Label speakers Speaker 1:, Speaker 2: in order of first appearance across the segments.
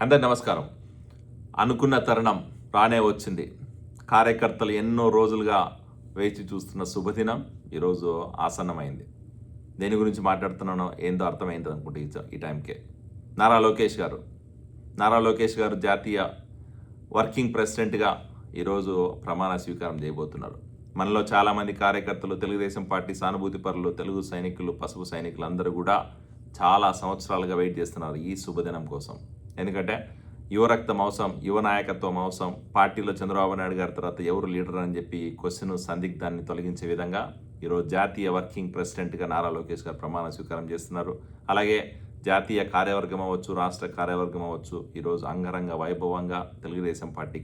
Speaker 1: అందరి నమస్కారం. అనుకున్న తరుణం రానే వచ్చింది. కార్యకర్తలు ఎన్నో రోజులుగా వేచి చూస్తున్న శుభదినం ఈరోజు ఆసన్నమైంది. దేని గురించి మాట్లాడుతున్నానో ఏందో అర్థమైంది అనుకుంటే ఈ టైంకే. నారా లోకేష్ గారు జాతీయ వర్కింగ్ ప్రెసిడెంట్గా ఈరోజు ప్రమాణ స్వీకారం చేయబోతున్నారు. మనలో చాలామంది కార్యకర్తలు, తెలుగుదేశం పార్టీ సానుభూతి పరులు, తెలుగు సైనికులు, పసుపు సైనికులు అందరూ కూడా చాలా సంవత్సరాలుగా వెయిట్ చేస్తున్నారు ఈ శుభదినం కోసం. ఎందుకంటే యువ రక్తం అవసరం, యువ నాయకత్వం అవసరం. పార్టీలో చంద్రబాబు నాయుడు గారి తర్వాత ఎవరు లీడర్ అని చెప్పి క్వశ్చన్ సందిగ్ధాన్ని తొలగించే విధంగా ఈరోజు జాతీయ వర్కింగ్ ప్రెసిడెంట్గా నారా లోకేష్ గారు ప్రమాణ స్వీకారం చేస్తున్నారు. అలాగే జాతీయ కార్యవర్గం అవ్వచ్చు, రాష్ట్ర కార్యవర్గం అవ్వచ్చు, ఈరోజు అంగరంగ వైభవంగా తెలుగుదేశం పార్టీ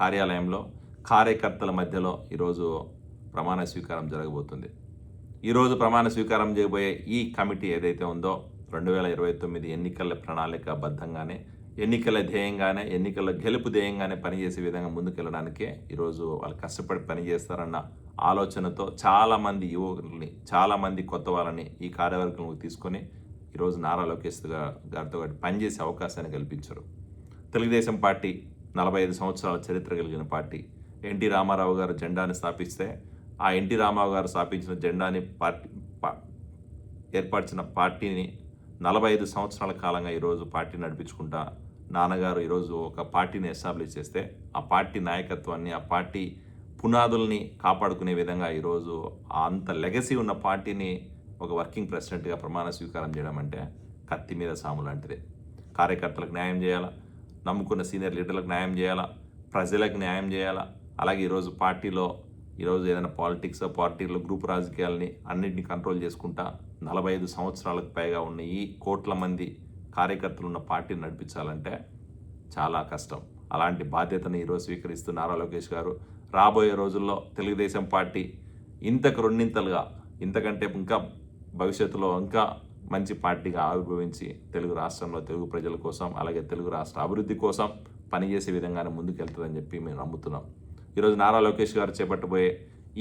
Speaker 1: కార్యాలయంలో కార్యకర్తల మధ్యలో ఈరోజు ప్రమాణ స్వీకారం జరగబోతుంది. ఈరోజు ప్రమాణ స్వీకారం చేయబోయే ఈ కమిటీ ఏదైతే ఉందో 2029 ఎన్నికల ప్రణాళికాబద్ధంగానే, ఎన్నికల ధ్యేయంగానే, ఎన్నికల గెలుపు ధ్యేయంగానే పనిచేసే విధంగా ముందుకెళ్ళడానికే ఈరోజు వాళ్ళు కష్టపడి పనిచేస్తారన్న ఆలోచనతో చాలామంది యువకుల్ని, చాలామంది కొత్త వాళ్ళని ఈ కార్యవర్గంలోకి తీసుకొని ఈరోజు నారా లోకేష్ గారితో పనిచేసే అవకాశాన్ని కల్పించారు. తెలుగుదేశం పార్టీ 45 సంవత్సరాల చరిత్ర కలిగిన పార్టీ. ఎన్టీ రామారావు గారు జెండాని స్థాపిస్తే ఆ ఎన్టీ రామారావు గారు స్థాపించిన జెండాని ఏర్పరిచిన పార్టీని 45 సంవత్సరాల కాలంగా ఈరోజు పార్టీ నడిపించుకుంటా నాన్నగారు ఈరోజు ఒక పార్టీని ఎస్టాబ్లిష్ చేస్తే ఆ పార్టీ నాయకత్వాన్ని, ఆ పార్టీ పునాదుల్ని కాపాడుకునే విధంగా ఈరోజు అంత లెగసీ ఉన్న పార్టీని ఒక వర్కింగ్ ప్రెసిడెంట్గా ప్రమాణ స్వీకారం చేయడం అంటే కత్తి మీద సాము లాంటిదే. కార్యకర్తలకు న్యాయం చేయాలా, నమ్ముకున్న సీనియర్ లీడర్లకు న్యాయం చేయాలా, ప్రజలకు న్యాయం చేయాలా. అలాగే ఈరోజు పార్టీలో ఏదైనా పార్టీలో గ్రూప్ రాజకీయాలని అన్నింటినీ కంట్రోల్ చేసుకుంటా 45 సంవత్సరాలకు పైగా ఉన్న ఈ కోట్ల మంది కార్యకర్తలు ఉన్న పార్టీని నడిపించాలంటే చాలా కష్టం. అలాంటి బాధ్యతను ఈరోజు స్వీకరిస్తున్న నారా లోకేష్ గారు రాబోయే రోజుల్లో తెలుగుదేశం పార్టీ ఇంతకు రెండింతలుగా, ఇంతకంటే ఇంకా భవిష్యత్తులో ఇంకా మంచి పార్టీగా ఆవిర్భవించి తెలుగు రాష్ట్రంలో తెలుగు ప్రజల కోసం, అలాగే తెలుగు రాష్ట్ర అభివృద్ధి కోసం పనిచేసే విధంగానే ముందుకెళ్తుందని చెప్పి మేము నమ్ముతున్నాం. ఈరోజు నారా లోకేష్ గారు చేపట్టబోయే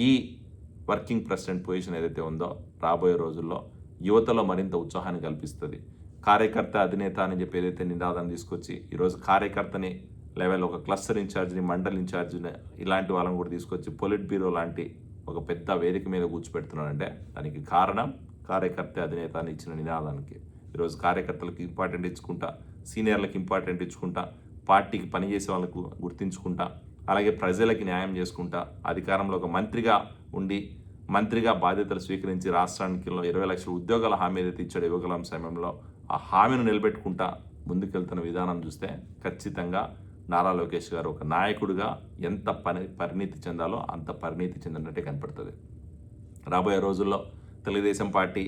Speaker 1: ఈ వర్కింగ్ ప్రెసిడెంట్ పొజిషన్ ఏదైతే ఉందో రాబోయే రోజుల్లో యువతలో మరింత ఉత్సాహాన్ని కల్పిస్తుంది. కార్యకర్త అధినేత అని చెప్పి ఏదైతే నినాదం తీసుకొచ్చి ఈరోజు కార్యకర్తని లెవెల్, ఒక క్లస్టర్ ఇన్ఛార్జిని, మండల్ ఇన్ఛార్జిని, ఇలాంటి వాళ్ళని కూడా తీసుకొచ్చి పొలిట్ బ్యూరో లాంటి ఒక పెద్ద వేదిక మీద కూర్చోపెడుతున్నాడంటే దానికి కారణం కార్యకర్త అధినేత అని ఇచ్చిన నినాదానికి. ఈరోజు కార్యకర్తలకు ఇంపార్టెంట్ ఇచ్చుకుంటా, సీనియర్లకు ఇంపార్టెంట్ ఇచ్చుకుంటా, పార్టీకి పనిచేసే వాళ్ళకు గుర్తించుకుంటా, అలాగే ప్రజలకి న్యాయం చేసుకుంటా, అధికారంలో ఒక మంత్రిగా బాధ్యతలు స్వీకరించి రాష్ట్రానికి 20 లక్షల ఉద్యోగాల హామీ ఏదైతే ఇచ్చాడు యువకుల సమయంలో ఆ హామీని నిలబెట్టుకుంటా ముందుకెళ్తున్న విధానం చూస్తే ఖచ్చితంగా నారా లోకేష్ గారు ఒక నాయకుడిగా ఎంత పరిణితి చెందాలో అంత పరిణితి చెందినట్టే కనపడుతుంది. రాబోయే రోజుల్లో తెలుగుదేశం పార్టీ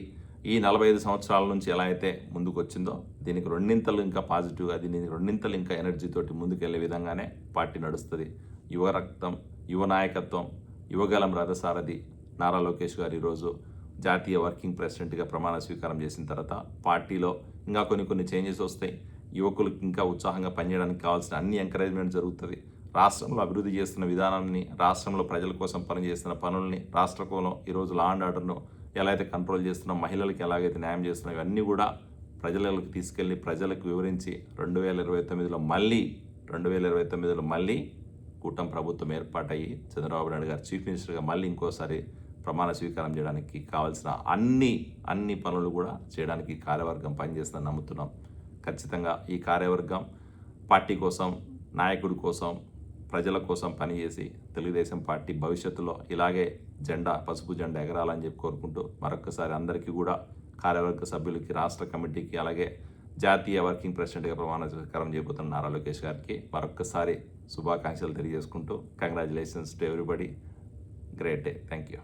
Speaker 1: ఈ 45 సంవత్సరాల నుంచి ఎలా అయితే ముందుకు వచ్చిందో దీనికి రెండింతలు ఇంకా పాజిటివ్గా, దీనికి రెండింతలు ఇంకా ఎనర్జీతోటి ముందుకెళ్లే విధంగానే పార్టీ నడుస్తుంది. యువ రక్తం, యువ నాయకత్వం, యువగలం రథసారథి నారా లోకేష్ గారు ఈరోజు జాతీయ వర్కింగ్ ప్రెసిడెంట్గా ప్రమాణ స్వీకారం చేసిన తర్వాత పార్టీలో ఇంకా కొన్ని చేంజెస్ వస్తాయి. యువకులకు ఇంకా ఉత్సాహంగా పనిచేయడానికి కావాల్సిన అన్ని ఎంకరేజ్మెంట్ జరుగుతుంది. రాష్ట్రంలో అభివృద్ధి చేస్తున్న విధానాన్ని, రాష్ట్రంలో ప్రజల కోసం పనిచేస్తున్న పనుల్ని, రాష్ట్రంలో ఈరోజు లా అండ్ ఆర్డర్ను ఎలా అయితే కంట్రోల్ చేస్తున్నాం, మహిళలకు ఎలాగైతే న్యాయం చేస్తున్నాం, ఇవన్నీ కూడా ప్రజలకు తీసుకెళ్ళి ప్రజలకు వివరించి 2029లో మళ్ళీ కూటమి ప్రభుత్వం ఏర్పాటయ్యి చంద్రబాబు నాయుడు గారు చీఫ్ మినిస్టర్గా మళ్ళీ ఇంకోసారి ప్రమాణ స్వీకారం చేయడానికి కావాల్సిన అన్ని పనులు కూడా చేయడానికి కార్యవర్గం పనిచేస్తుందని నమ్ముతున్నాం. ఖచ్చితంగా ఈ కార్యవర్గం పార్టీ కోసం, నాయకుడి కోసం, ప్రజల కోసం పనిచేసి తెలుగుదేశం పార్టీ భవిష్యత్తులో ఇలాగే పసుపు జెండా ఎగరాలని చెప్పి కోరుకుంటూ మరొకసారి అందరికీ కూడా కార్యవర్గ సభ్యులకి, రాష్ట్ర కమిటీకి, అలాగే జాతీయ వర్కింగ్ ప్రెసిడెంట్గా ప్రమాణ స్వీకారం చేయబోతున్న నారా లోకేష్ గారికి మరొకసారి శుభాకాంక్షలు తెలియజేసుకుంటూ congratulations to everybody. Great day. Thank you.